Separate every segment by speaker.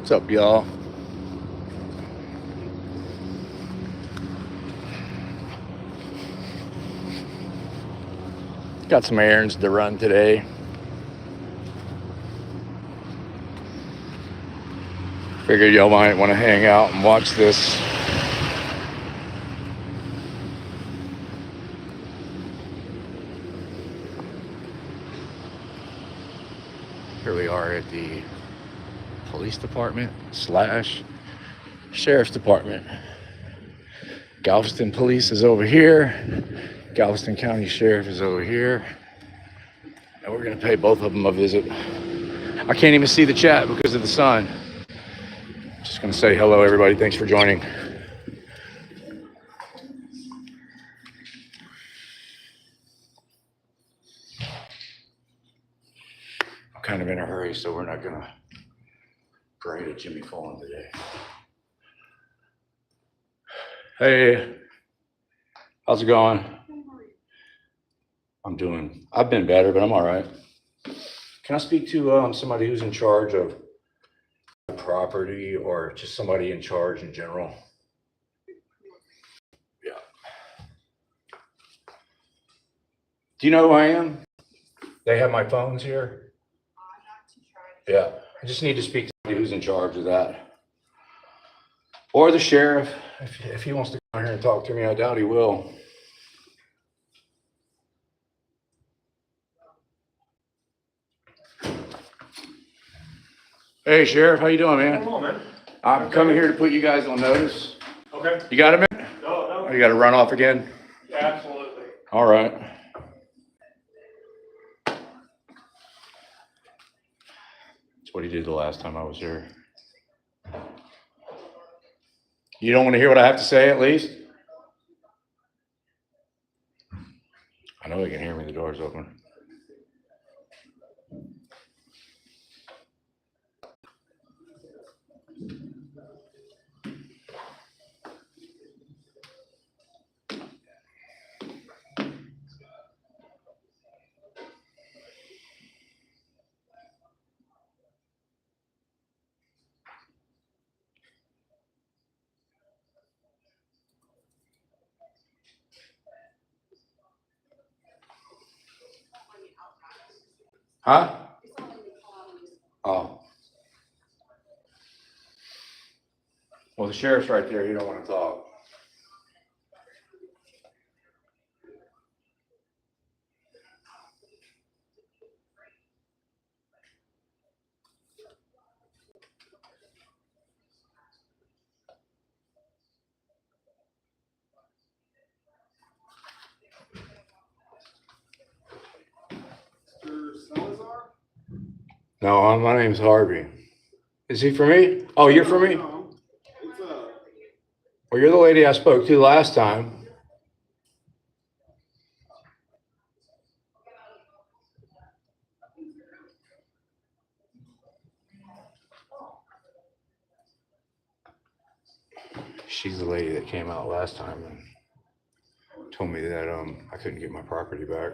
Speaker 1: What's up, y'all? Got some errands to run today. Figured y'all might want to hang out and watch this. Here we are at the police department / sheriff's department. Galveston police is over here. Galveston County Sheriff is over here. And we're gonna pay both of them a visit. I can't even see the chat because of the sun. Just gonna say hello, everybody. Thanks for joining. I'm kind of in a hurry, so we're not gonna parade at Jimmy Fallon today. Hey, how's it going? I've been better, but I'm all right. Can I speak to somebody who's in charge of property or just somebody in charge in general? Yeah. Do you know who I am? They have my phones here. Yeah, I just need to speak to somebody who's in charge of that. Or the sheriff, if he wants to come here and talk to me. I doubt he will. Hey, Sheriff, how you doing, man?
Speaker 2: Come on, man.
Speaker 1: I'm coming here to put you guys on notice.
Speaker 2: Okay.
Speaker 1: You got a minute?
Speaker 2: No.
Speaker 1: Oh, you got to run off again?
Speaker 2: Yeah, absolutely.
Speaker 1: All right. That's what he did the last time I was here. You don't want to hear what I have to say, at least? I know he can hear me. The door's open. Huh? Oh. Well, the sheriff's right there. You don't want to talk. No, my name's Harvey. Is he for me? Oh, you're for me?
Speaker 3: No.
Speaker 1: Well, you're the lady I spoke to last time. She's the lady that came out last time and told me that I couldn't get my property back.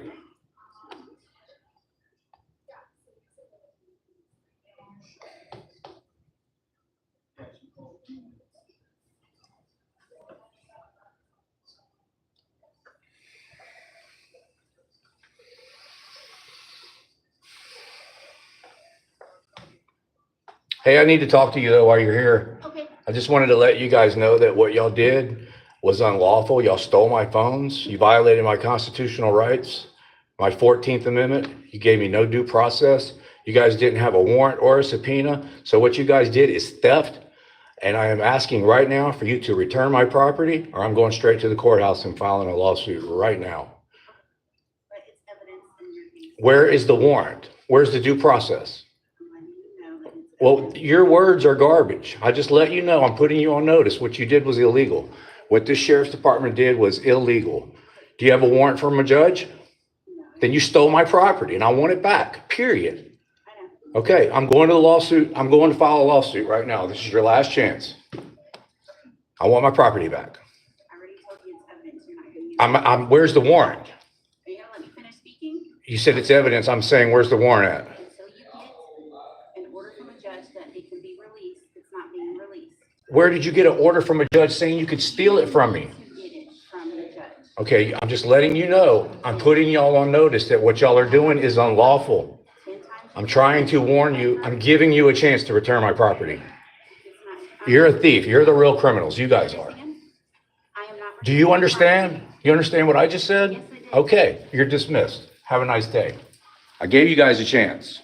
Speaker 1: Hey, I need to talk to you though while you're here.
Speaker 3: Okay.
Speaker 1: I just wanted to let you guys know that what y'all did was unlawful. Y'all stole my phones. You violated my constitutional rights, my 14th Amendment. You gave me no due process. You guys didn't have a warrant or a subpoena. So what you guys did is theft. And I am asking right now for you to return my property, or I'm going straight to the courthouse and filing a lawsuit right now.
Speaker 3: But it's evidence in your case.
Speaker 1: Where is the warrant? Where's the due process?
Speaker 3: I'm letting you know that it's
Speaker 1: Well,
Speaker 3: evidence.
Speaker 1: your words are garbage. I just let you know, I'm putting you on notice. What you did was illegal. What this sheriff's department did was illegal. Do you have a warrant from a judge?
Speaker 3: No,
Speaker 1: Then you stole my property and I want it back, period.
Speaker 3: I know.
Speaker 1: Okay, I'm going to the lawsuit. I'm going to file a lawsuit right now. This is your last chance. I want my property back.
Speaker 3: I already told you it's evidence. You're not going to use it.
Speaker 1: Where's the warrant?
Speaker 3: Are you going to let me finish speaking?
Speaker 1: You said it's evidence. I'm saying, where's the warrant at?
Speaker 3: Until you get an order from a judge that it can be released, it's
Speaker 1: Where did you get an order from a judge saying you could steal it from me?
Speaker 3: To get it from the judge.
Speaker 1: Okay, I'm just letting you know, I'm putting y'all on notice that what y'all are doing is unlawful.
Speaker 3: 10 times.
Speaker 1: I'm trying to warn you, I'm giving you a chance to return my property.
Speaker 3: It's not.
Speaker 1: You're a thief, you're the real criminals, you guys are.
Speaker 3: I am not.
Speaker 1: Do you understand? You understand what I just said?
Speaker 3: Yes, I do.
Speaker 1: Okay, you're dismissed. Have a nice day. I gave you guys a chance.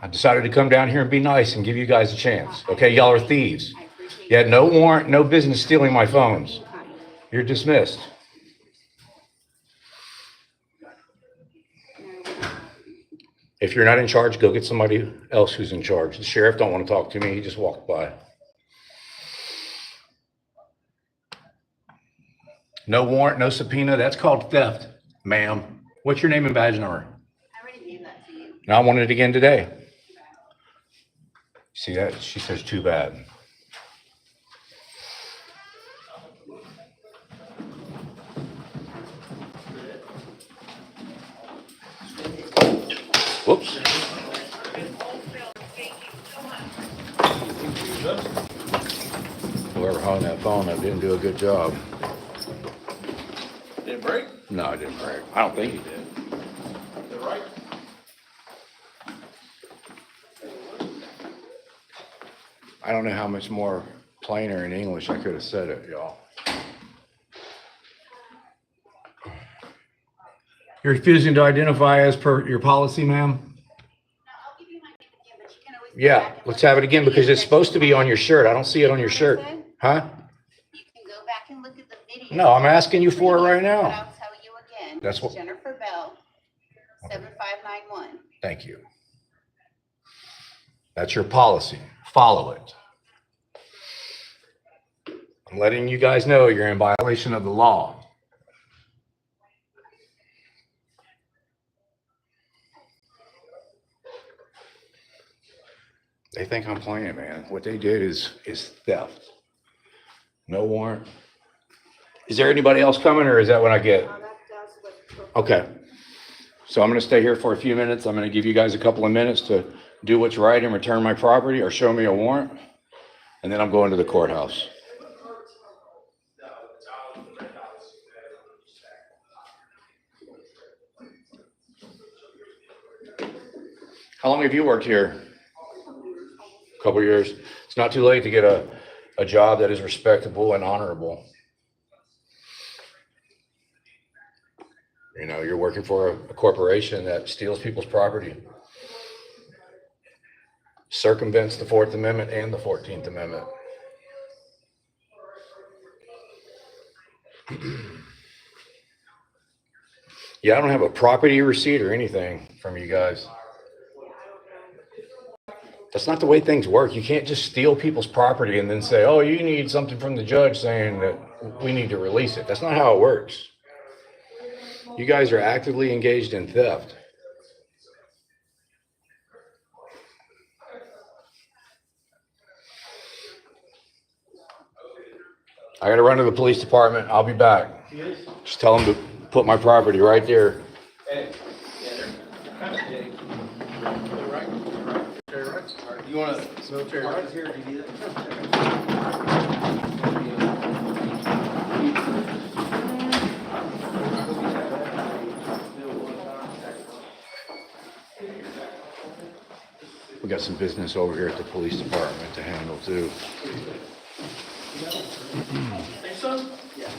Speaker 1: I decided to come down here and be nice and give you guys a chance. Okay, y'all are thieves.
Speaker 3: I appreciate
Speaker 1: You had no warrant, no business stealing my phones.
Speaker 3: your time.
Speaker 1: You're dismissed. If you're not in charge, go get somebody else who's in charge. The sheriff don't want to talk to me. He just walked by. No warrant, no subpoena. That's called theft, ma'am. What's your name and badge number?
Speaker 3: I already gave that to you.
Speaker 1: Now I want it again today. See that? She says too bad. Whoops. Whoever hung that phone, that didn't do a good job.
Speaker 2: Did it break?
Speaker 1: No, it didn't break. I don't think he did.
Speaker 2: Is it right?
Speaker 1: I don't know how much more plainer in English I could have said it, y'all. You're refusing to identify as per your policy, ma'am?
Speaker 3: No, I'll give you my name again, but you can always. go
Speaker 1: Yeah,
Speaker 3: back and
Speaker 1: let's
Speaker 3: look
Speaker 1: have
Speaker 3: at
Speaker 1: it again
Speaker 3: the
Speaker 1: because
Speaker 3: video
Speaker 1: it's
Speaker 3: that
Speaker 1: supposed to
Speaker 3: you
Speaker 1: be on
Speaker 3: have.
Speaker 1: your shirt. I don't see it on your shirt. Huh?
Speaker 3: You can go back and look at the video.
Speaker 1: No, I'm asking you for it right
Speaker 3: But
Speaker 1: now.
Speaker 3: I'll tell you again.
Speaker 1: That's
Speaker 3: It's
Speaker 1: what-
Speaker 3: Jennifer Bell, 7591.
Speaker 1: Thank you. That's your policy. Follow it. I'm letting you guys know you're in violation of the law. They think I'm playing, man. What they did is theft. No warrant. Is there anybody else coming, or is that what I get?
Speaker 3: That's what.
Speaker 1: Okay. So I'm going to stay here for a few minutes. I'm going to give you guys a couple of minutes to do what's right and return my property or show me a warrant. And then I'm going to the courthouse. How long have you worked here? A couple years. It's not too late to get a job that is respectable and honorable. You know, you're working for a corporation that steals people's property, circumvents the Fourth Amendment and the 14th Amendment. Yeah, I don't have a property receipt or anything from you guys. That's not the way things work. You can't just steal people's property and then say, oh, you need something from the judge saying that we need to release it. That's not how it works. You guys are actively engaged in theft. I gotta run to the police department. I'll be back. Just tell them to put my property right there.
Speaker 2: Hey, yeah, they're kind of big. They're right. Military rights. You want a military rights here? Do you need it?
Speaker 1: We got some business over here at the police department to handle too.
Speaker 2: Think so? Yeah.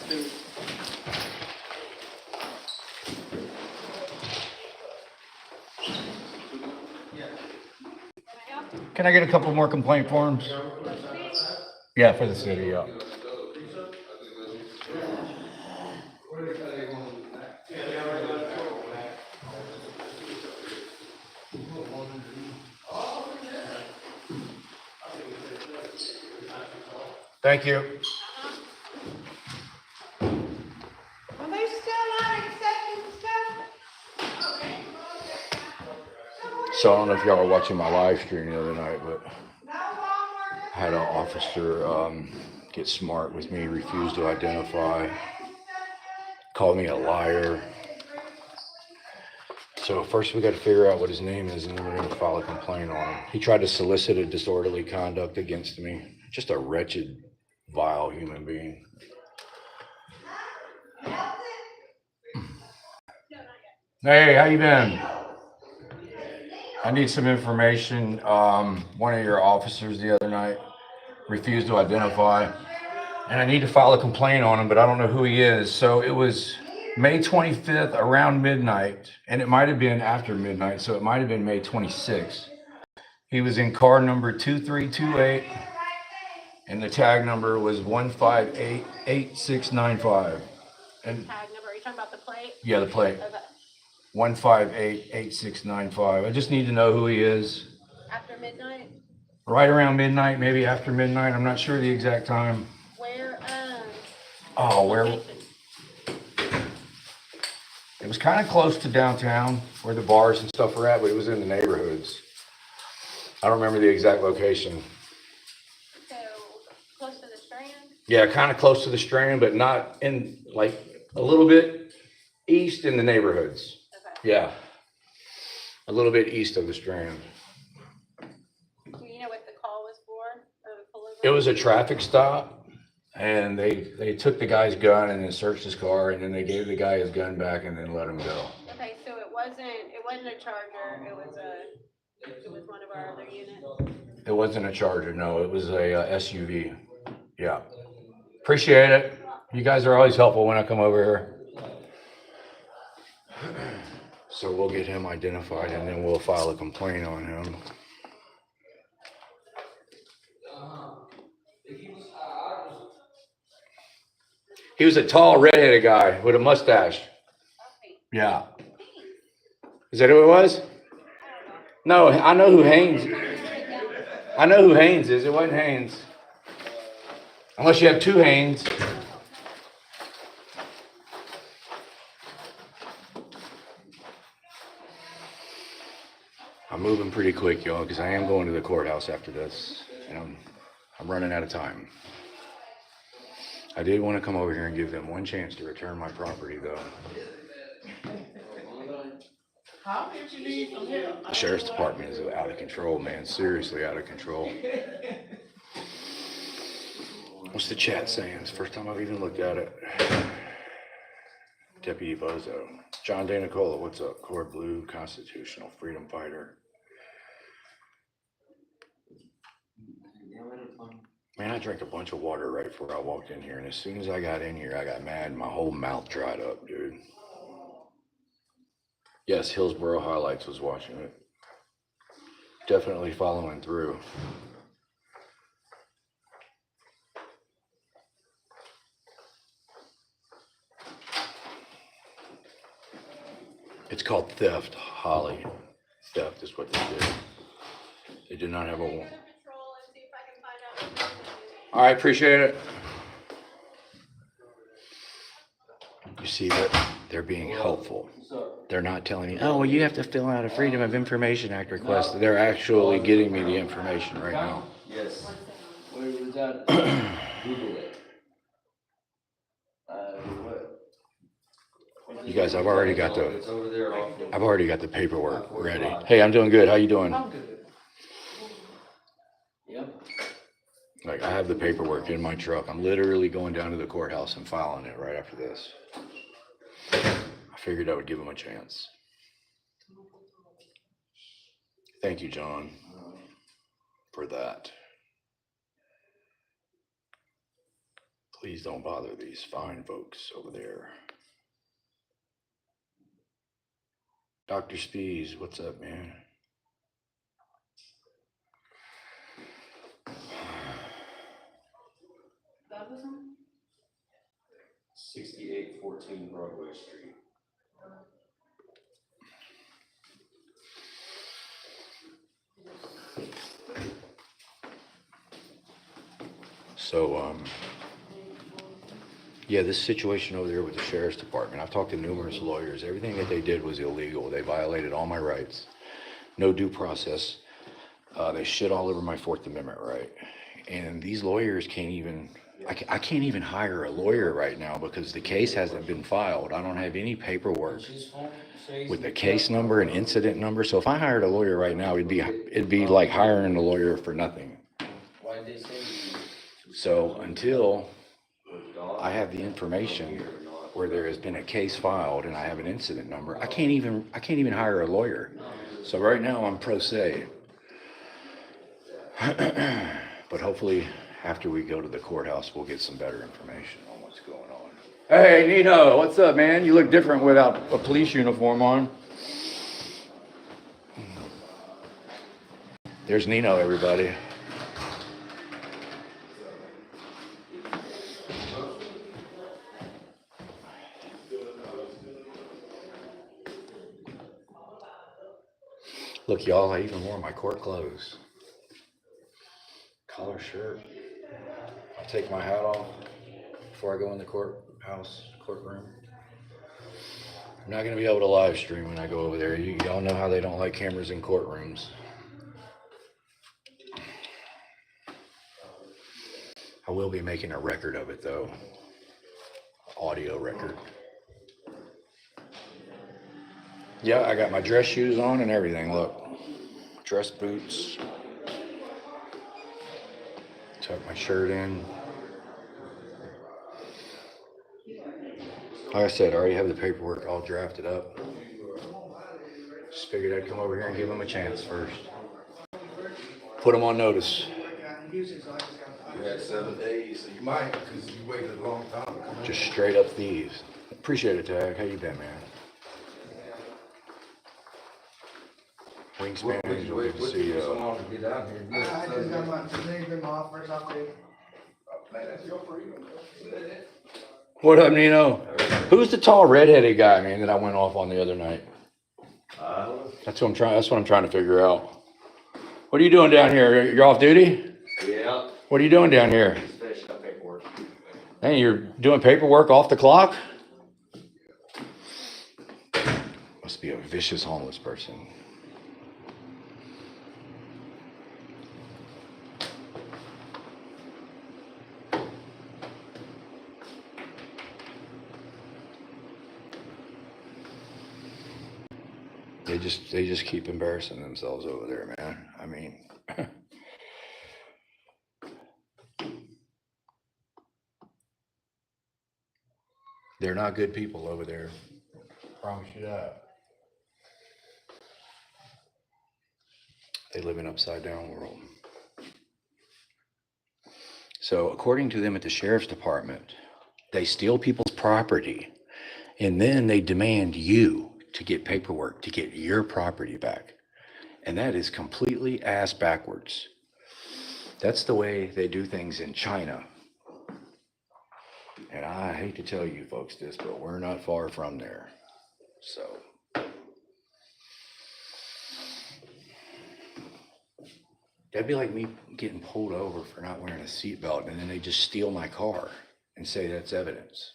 Speaker 1: Can I get a couple more complaint forms? Yeah, for the city, yeah. Thank you.
Speaker 4: Are they still not accepting stuff?
Speaker 1: So I don't know if y'all are watching my live stream the other night, but
Speaker 4: No longer?
Speaker 1: I had an officer get smart with me, refuse to identify, called me a liar. So first we got to figure out what his name is, and then we're going to file a complaint on him. He tried to solicit a disorderly conduct against me. Just a wretched, vile human being. Hey, how you been? I need some information. One of your officers the other night refused to identify, and I need to file a complaint on him, but I don't know who he is. So it was May 25th around midnight, and it might have been after midnight, so it might have been May 26th. He was in car number 2328, and the tag number was 1588695. And
Speaker 5: Tag number, are you talking about the plate?
Speaker 1: yeah, the plate.
Speaker 5: Okay.
Speaker 1: 1588695. I just need to know who he is.
Speaker 5: After midnight?
Speaker 1: Right around midnight, maybe after midnight. I'm not sure the exact time.
Speaker 5: Where,
Speaker 1: Where?
Speaker 5: location?
Speaker 1: It was kind of close to downtown where the bars and stuff were at, but it was in the neighborhoods. I don't remember the exact location.
Speaker 5: So, close to the Strand?
Speaker 1: Yeah, kind of close to the Strand, but not in, like, a little bit east in the neighborhoods.
Speaker 5: Okay.
Speaker 1: Yeah. A little bit east of the Strand.
Speaker 5: Do you know what the call was for? Or the pullover?
Speaker 1: It was a traffic stop, and they took the guy's gun and then searched his car, and then they gave the guy his gun back and then let him go.
Speaker 5: Okay, so it wasn't a Charger, it was one of our other units?
Speaker 1: It wasn't a Charger, no, it was a SUV. Yeah. Appreciate it. You guys are always helpful when I come over here. So we'll get him identified and then we'll file a complaint on him. He was a tall, redheaded guy with a mustache. Yeah. Is that who it was? No, I know who Haynes. I know who Haynes is. It wasn't Haynes. Unless you have two Haynes. I'm moving pretty quick, y'all, because I am going to the courthouse after this, and I'm running out of time. I did want to come over here and give them one chance to return my property, though.
Speaker 4: How did you need some help?
Speaker 1: The sheriff's department is out of control, man. Seriously out of control. What's the chat saying? It's the first time I've even looked at it. Deputy Bozo. John Danicola, what's up? Cord Blue, constitutional freedom fighter. Man, I drank a bunch of water right before I walked in here, and as soon as I got in here, I got mad and my whole mouth dried up, dude. Yes, Hillsborough Highlights was watching it. Definitely following through. It's called theft, Holly. Theft is what they did. They did not have a warrant. All right, appreciate it. You see that they're being helpful. They're not telling you, oh, well, you have to fill out a Freedom of Information Act request. They're actually getting me the information right now.
Speaker 2: Yes. Where was that? Google it. What?
Speaker 1: You guys, I've already got
Speaker 2: It's over there off the.
Speaker 1: the paperwork ready. Hey, I'm doing good. How you doing?
Speaker 2: I'm good. Yep.
Speaker 1: Like, I have the paperwork in my truck. I'm literally going down to the courthouse and filing it right after this. I figured I would give him a chance. Thank you, John, for that. Please don't bother these fine folks over there. Dr. Spees, what's up, man?
Speaker 5: That was him?
Speaker 6: 6814 Broadway Street.
Speaker 1: So, yeah, this situation over there with the sheriff's department, I've talked to numerous lawyers. Everything that they did was illegal. They violated all my rights. No due process. They shit all over my Fourth Amendment right. And these lawyers can't even I can't even hire a lawyer right now because the case hasn't been filed. I don't have any paperwork with the case number and incident number. So if I hired a lawyer right now, it'd be like hiring a lawyer for nothing. So until I have the information where there has been a case filed and I have an incident number, I can't even hire a lawyer. So right now I'm pro se. But hopefully after we go to the courthouse, we'll get some better information on what's going on. Hey, Nino, what's up, man? You look different without a police uniform on. There's Nino, everybody. Look, y'all, I even wore my court clothes. Collar shirt. I'll take my hat off before I go in the courtroom. I'm not going to be able to live stream when I go over there. Y'all know how they don't like cameras in courtrooms. I will be making a record of it, though. Audio record. Yeah, I got my dress shoes on and everything, look. Dress boots. Tuck my shirt in. Like I said, I already have the paperwork all drafted up. Just figured I'd come over here and give them a chance first. Put them on notice.
Speaker 2: You had 7 days, so you might, because you waited a long time to come in.
Speaker 1: Just straight up thieves. Appreciate it, Tag. How you been, man? Wingspan Angel, good to see you.
Speaker 2: So long to get out here.
Speaker 4: I just got my, today's been my off first off day.
Speaker 2: Man, that's your freedom.
Speaker 1: What up, Nino? Who's the tall redheaded guy, man, that I went off on the other night? That's what I'm trying to figure out. What are you doing down here? You're off duty?
Speaker 6: Yeah.
Speaker 1: What are you doing down here?
Speaker 6: Just finishing up paperwork.
Speaker 1: Hey, you're doing paperwork off the clock? Must be a vicious homeless person. They just keep embarrassing themselves over there, man. I mean, they're not good people over there. Promise you that. They live in an upside down world. So according to them at the sheriff's department, they steal people's property and then they demand you to get paperwork to get your property back. And that is completely ass backwards. That's the way they do things in China. And I hate to tell you folks this, but we're not far from there. So that'd be like me getting pulled over for not wearing a seatbelt and then they just steal my car and say that's evidence.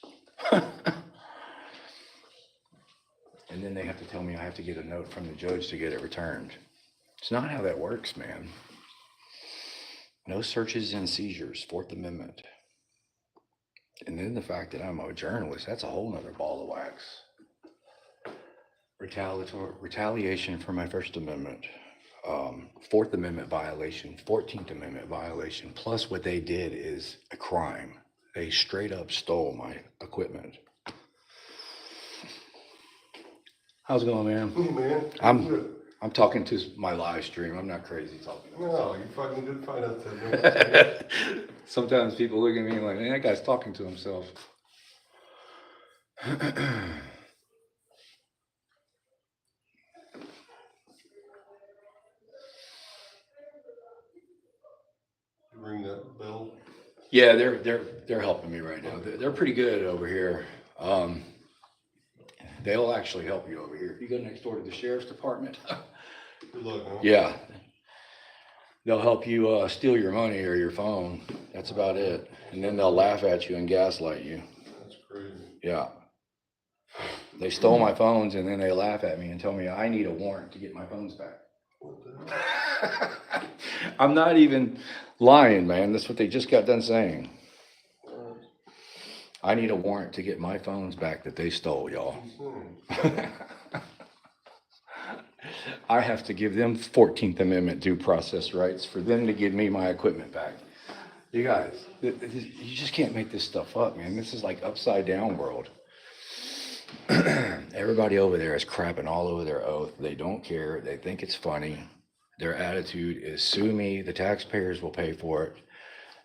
Speaker 1: And then they have to tell me I have to get a note from the judge to get it returned. It's not how that works, man. No searches and seizures, Fourth Amendment. And then the fact that I'm a journalist, that's a whole nother ball of wax. Retaliation for my First Amendment. Fourth Amendment violation, 14th Amendment violation, plus what they did is a crime. They straight up stole my equipment. How's it going, man?
Speaker 2: Hey, man.
Speaker 1: I'm talking to my live stream. I'm not crazy talking to myself.
Speaker 2: No, you fucking did find out that.
Speaker 1: Sometimes people look at me like, man, that guy's talking to himself.
Speaker 2: Ring that bell.
Speaker 1: Yeah, they're helping me right now. They're pretty good over here. They'll actually help you over here. If you go next door to the sheriff's department,
Speaker 2: Good luck, man.
Speaker 1: yeah, they'll help you steal your money or your phone. That's about it. And then they'll laugh at you and gaslight you.
Speaker 2: That's crazy.
Speaker 1: Yeah. They stole my phones and then they laugh at me and tell me I need a warrant to get my phones back.
Speaker 2: What the hell?
Speaker 1: I'm not even lying, man. That's what they just got done saying. I need a warrant to get my phones back that they stole, y'all. I have to give them 14th Amendment due process rights for them to give me my equipment back. You guys, you just can't make this stuff up, man. This is like upside down world. Everybody over there is crapping all over their oath. They don't care. They think it's funny. Their attitude is sue me. The taxpayers will pay for it.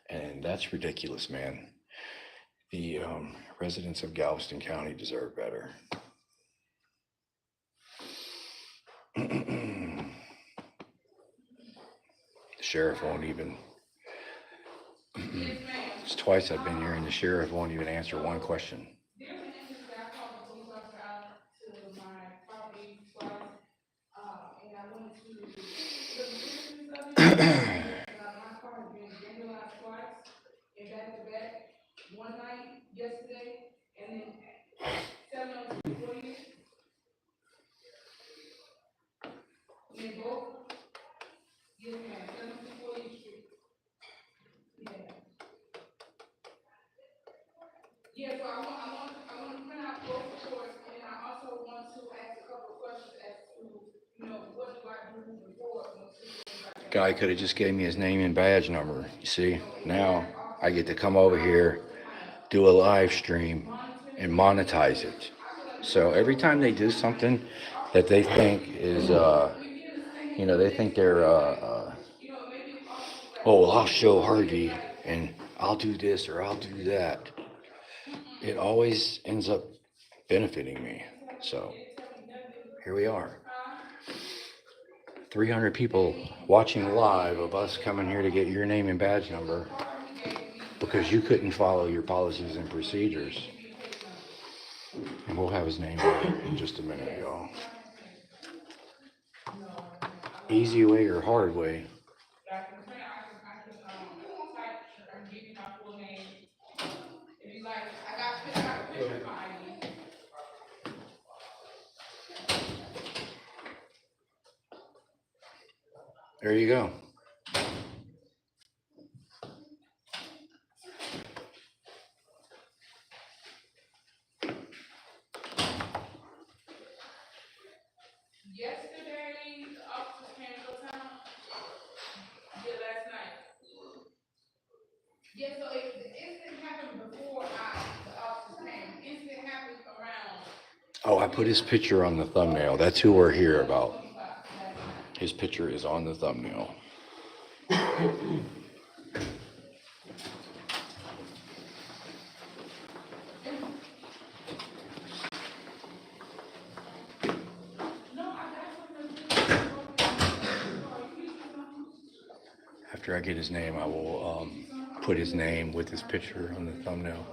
Speaker 1: And that's ridiculous, man. The residents of Galveston County deserve better. The sheriff won't even. It's twice I've been here and the sheriff won't even answer one question.
Speaker 7: One night yesterday, and then 702 they both, yes, ma'am, 702 Street. Yeah. Yeah, so I want to print out both reports, and I also want to ask a couple of questions as to, what do I do moving forward?
Speaker 1: Guy could have just gave me his name and badge number. You see, now I get to come over here, do a live stream, and monetize it. So every time they do something that they think is, they think they're, oh, well, I'll show Harvey and I'll do this or I'll do that. It always ends up benefiting me. So here we are. 300 people watching live of us coming here to get your name and badge number because you couldn't follow your policies and procedures. And we'll have his name in just a minute, y'all. Easy way or hard way? There you go.
Speaker 7: Yesterday, the officers came to town. Yeah, last night. Yeah, so the incident happened before the officers came. The incident happened around.
Speaker 1: Oh, I put his picture on the thumbnail. That's who we're here about. His picture is on the thumbnail. After I get his name, I will put his name with his picture on the thumbnail.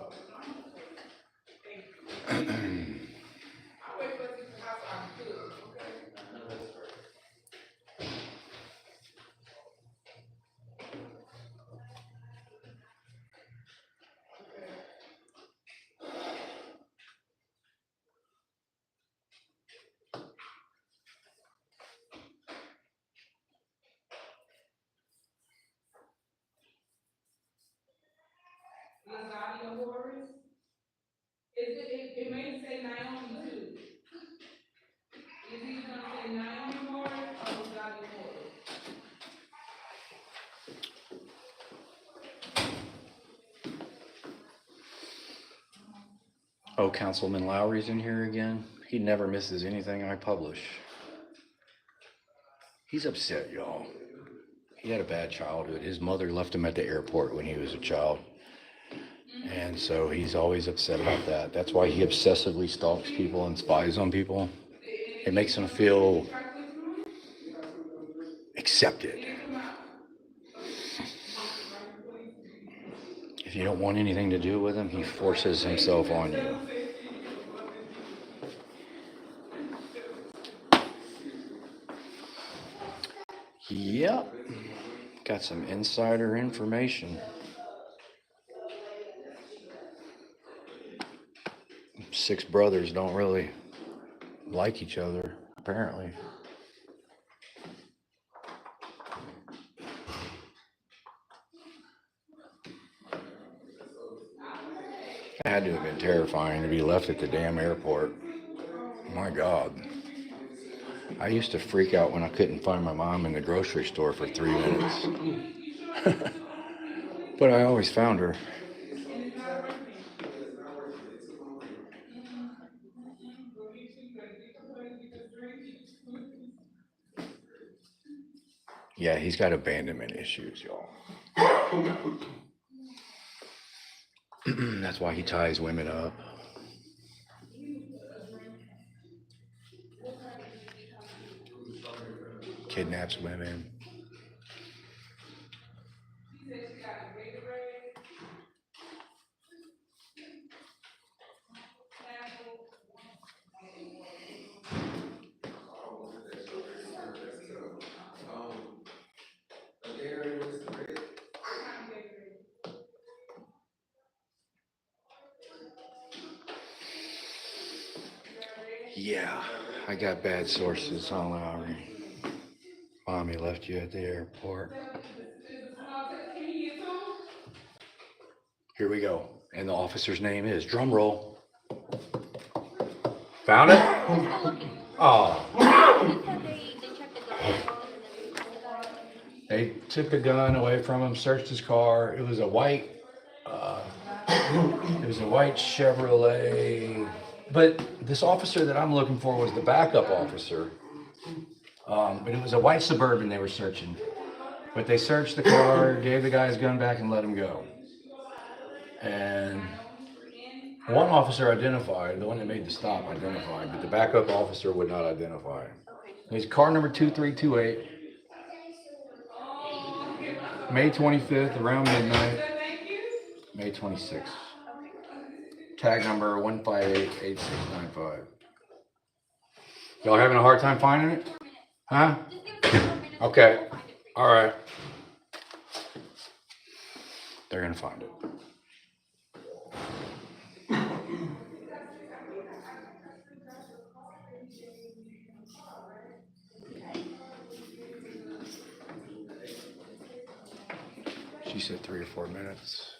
Speaker 7: Lasagna Horrors. It may say Naomi too. Is he gonna say Naomi Horrors or Lasagna Horrors?
Speaker 1: Oh, Councilman Lowry's in here again. He never misses anything I publish. He's upset, y'all. He had a bad childhood. His mother left him at the airport when he was a child. And so he's always upset about that. That's why he obsessively stalks people and spies on people. It makes him feel accepted. If you don't want anything to do with him, he forces himself on you. Yep. Got some insider information. 6 brothers don't really like each other, apparently. It had to have been terrifying to be left at the damn airport. My God. I used to freak out when I couldn't find my mom in the grocery store for 3 minutes. But I always found her. Yeah, he's got abandonment issues, y'all. That's why he ties women up. Kidnaps women. Yeah, I got bad sources on Lowry. Mommy left you at the airport. Here we go. And the officer's name is, drum roll. Found it? Oh. They took the gun away from him, searched his car. It was a white Chevrolet. But this officer that I'm looking for was the backup officer. But it was a white Suburban they were searching. But they searched the car, gave the guy his gun back, and let him go. And one officer identified, the one that made the stop identified, but the backup officer would not identify. His car number 2328, May 25th, around midnight, May 26th. Tag number 1588695. Y'all having a hard time finding it? Huh? Okay. All right. They're going to find it. She said 3 or 4 minutes.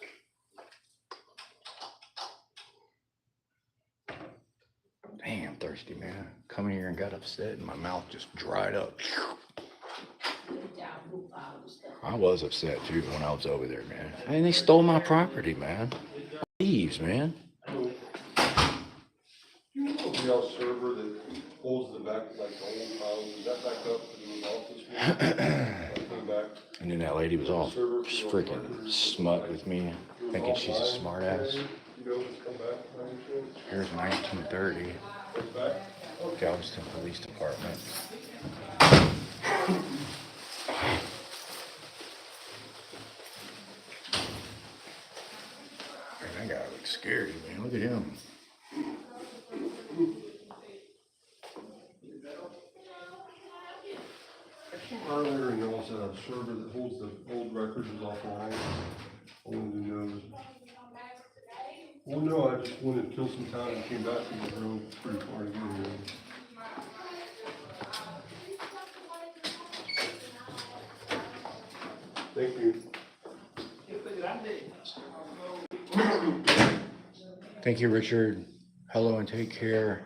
Speaker 1: Dang, I'm thirsty, man. Come here and got upset and my mouth just dried up. I was upset too when I was over there, man. And they stole my property, man. Thieves, man.
Speaker 6: You know the real server that holds the back, like the old house, is that back up to the office? Came back.
Speaker 1: And then that lady was all freaking smut with me, thinking she's a smart ass.
Speaker 6: You know, it's come back,
Speaker 1: Here's 1930, Galveston Police Department. Man, that guy looks scary, man. Look at him.
Speaker 6: I came earlier and there was a server that holds the old records is offline. I wanted to know. Well, no, I just wanted to kill some time and came back and drove pretty far to get here. Thank you.
Speaker 1: Thank you, Richard. Hello and take care.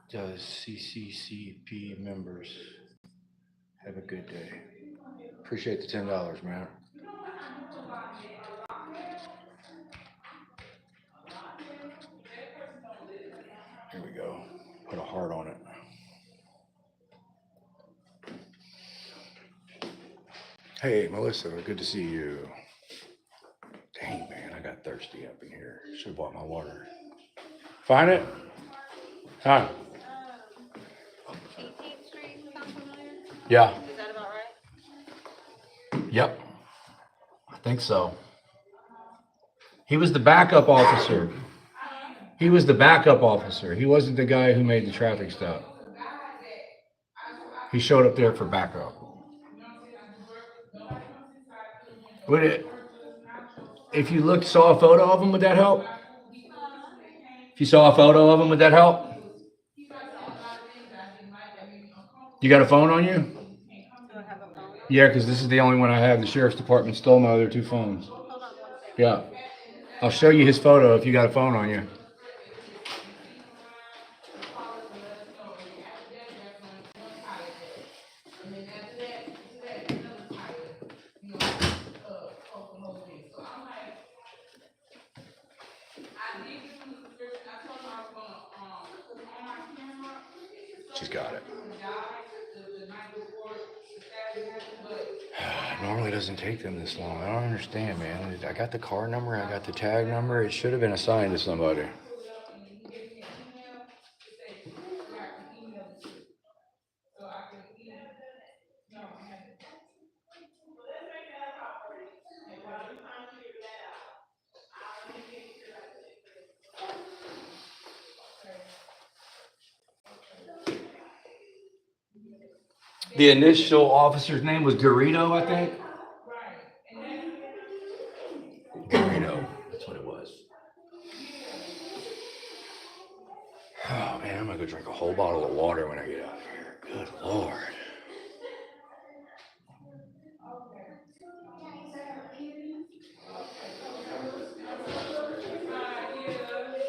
Speaker 1: Does CCCP members have a good day? Appreciate the $10, man. Here we go. Put a heart on it. Hey, Melissa, good to see you. Dang, man, I got thirsty up in here. Should have bought my water. Find it? Huh?
Speaker 5: 18th Street, sound familiar?
Speaker 1: Yeah.
Speaker 5: Is that about right?
Speaker 1: Yep. I think so. He was the backup officer. He was the backup officer. He wasn't the guy who made the traffic stop. He showed up there for backup. Would it, if you saw a photo of him, would that help? If you saw a photo of him, would that help? You got a phone on you?
Speaker 5: Do I have a phone?
Speaker 1: Yeah, because this is the only one I have. The sheriff's department stole my other 2 phones.
Speaker 5: Hold on one second.
Speaker 1: Yeah. I'll show you his photo if you got a phone on you. She's got it. Normally doesn't take them this long. I don't understand, man. I got the car number, I got the tag number. It should have been assigned to somebody. The initial officer's name was Garrido, I think. Garrido, that's what it was. Oh man, I'm gonna go drink a whole bottle of water when I get out of here. Good Lord.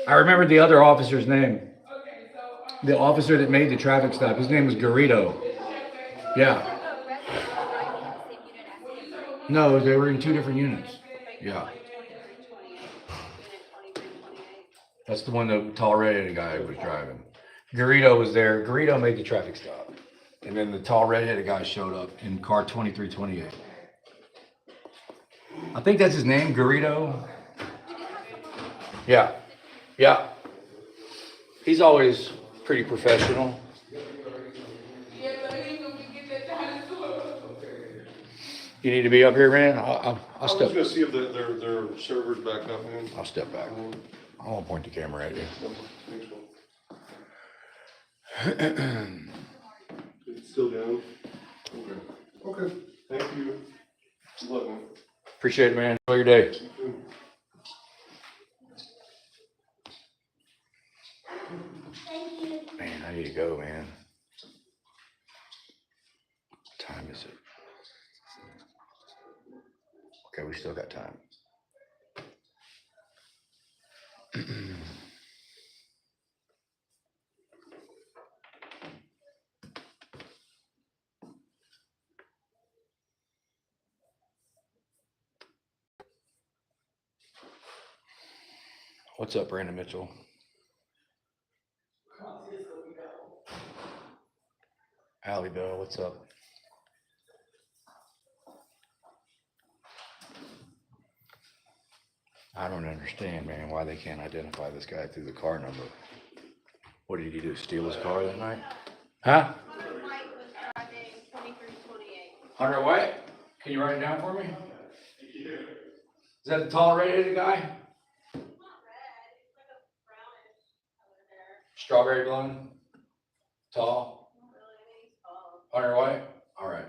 Speaker 1: I remember the other officer's name. The officer that made the traffic stop, his name was Garrido. Yeah. No, they were in two different units. Yeah. That's the one the tall-redheaded guy was driving. Garrido was there. Garrido made the traffic stop. And then the tall-redheaded guy showed up in car 2328. I think that's his name, Garrido. Yeah. Yeah. He's always pretty professional. You need to be up here, man? I'll
Speaker 6: I was
Speaker 1: step.
Speaker 6: gonna see if their server's back up, man.
Speaker 1: I'll step back. I won't point the camera at you.
Speaker 6: Thanks, man. It's still down? Okay. Okay, thank you. Good luck, man.
Speaker 1: Appreciate it, man. Enjoy your day. Man, I need to go, man. What time is it? Okay, we still got time. What's up, Brandon Mitchell? Allie Bell, what's up? I don't understand, man, why they can't identify this guy through the car number. What did he do, steal his car that night? Huh?
Speaker 5: Hunter White was driving 2328.
Speaker 1: Hunter White? Can you write it down for me? Is that the tall redheaded guy?
Speaker 5: Not red, it's like a brownish color there.
Speaker 1: Strawberry blonde? Tall?
Speaker 5: Not really, I think he's tall.
Speaker 1: Hunter White? All right.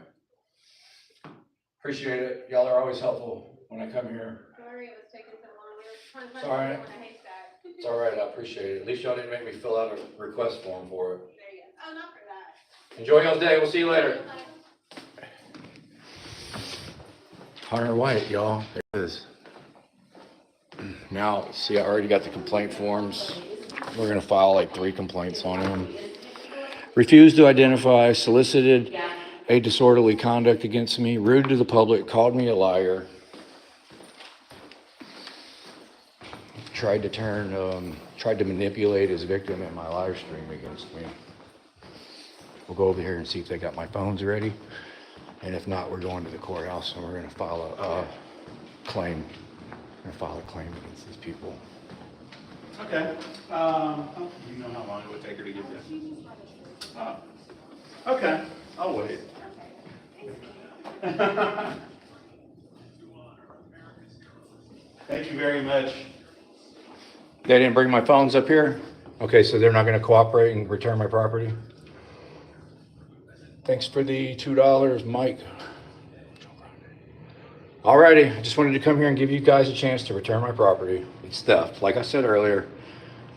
Speaker 1: Appreciate it. Y'all are always helpful when I come here.
Speaker 5: Sorry it was taking so long. We were trying to
Speaker 1: It's
Speaker 5: find
Speaker 1: all right.
Speaker 5: someone in a haystack.
Speaker 1: It's all right, I appreciate it. At least y'all didn't make me fill out a request form for it.
Speaker 5: There you go. Oh, not for that.
Speaker 1: Enjoy y'all's day. We'll see you later. Hunter White, y'all. There it is. Now, see, I already got the complaint forms. We're gonna file like 3 complaints on him. Refused to identify, solicited a disorderly conduct against me, rude to the public, called me a liar. Tried to manipulate his victim in my live stream against me. We'll go over here and see if they got my phones ready. And if not, we're going to the courthouse and we're gonna file a claim. We're gonna file a claim against these people.
Speaker 8: Okay, you know how long it would take her to get this? Oh, okay, I'll wait. Thank you very much.
Speaker 1: They didn't bring my phones up here? Okay, so they're not gonna cooperate and return my property? Thanks for the $2, Mike. Alrighty, I just wanted to come here and give you guys a chance to return my property. It's theft. Like I said earlier,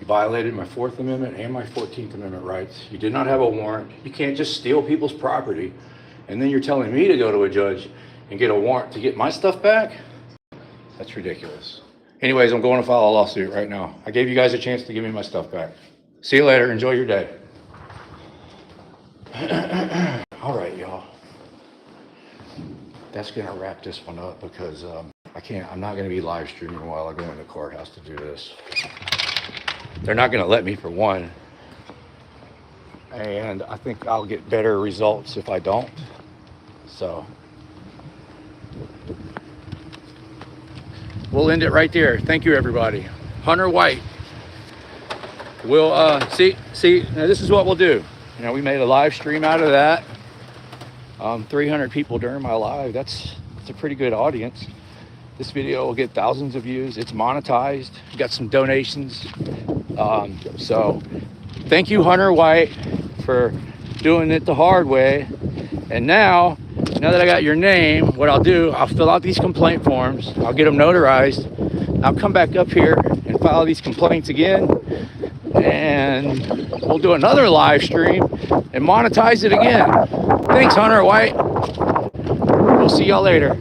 Speaker 1: you violated my 4th Amendment and my 14th Amendment rights. You did not have a warrant. You can't just steal people's property. And then you're telling me to go to a judge and get a warrant to get my stuff back? That's ridiculous. Anyways, I'm going to file a lawsuit right now. I gave you guys a chance to give me my stuff back. See you later. Enjoy your day. All right, y'all. That's gonna wrap this one up because I'm not gonna be live streaming while I go in the courthouse to do this. They're not gonna let me, for one. And I think I'll get better results if I don't. So we'll end it right there. Thank you, everybody. Hunter White. We'll see, now this is what we'll do. You know, we made a live stream out of that. 300 people during my live. That's a pretty good audience. This video will get thousands of views. It's monetized. Got some donations. So thank you, Hunter White, for doing it the hard way. And now that I got your name, what I'll do, I'll fill out these complaint forms. I'll get them notarized. I'll come back up here and file these complaints again. And we'll do another live stream and monetize it again. Thanks, Hunter White. We'll see y'all later.